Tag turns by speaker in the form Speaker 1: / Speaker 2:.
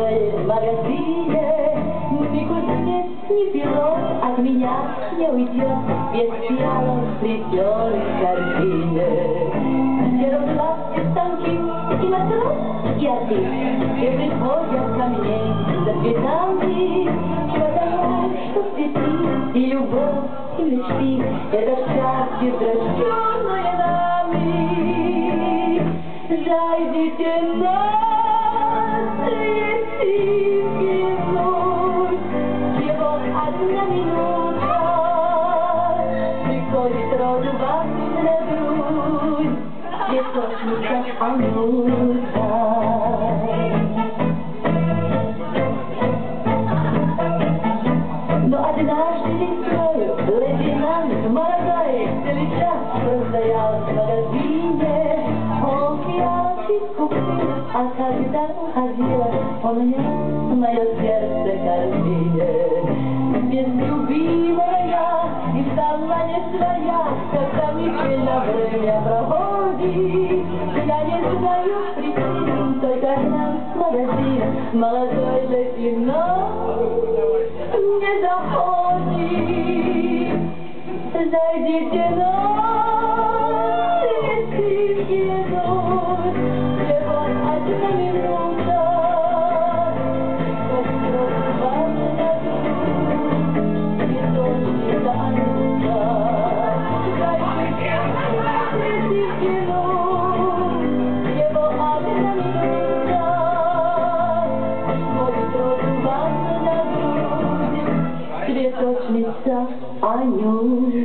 Speaker 1: молодой в магазине. Никуда не пирог от меня не уйдет, без пиала в плетеной корзине. Сером платье станки и матрос, и артист, все приходят ко мне за цветами, потому что цветы и любовь, и мечты — это счастье, взращенное нами. Зайдите нас, если взглянуть, всего одна минута, приходит роза вам на грудь, цветочница Анюта. Но однажды весною лейтенант молодой целый час простоял в магазине. Он пиалочек купил, а когда уходила, он нес мое сердце к корзине. Безлюбимая и сама не своя, как томительно время проходит. Я не знаю причин, только к нам в магазин молодой лейтенант не заходит. Зайдите нас, если взглянуть, всего одна минута, приходит вам на грудь, цветочница Анюта. Зайдите нас, если взглянуть, всего одна минута, приходит вам на грудь, цветочница Анюта.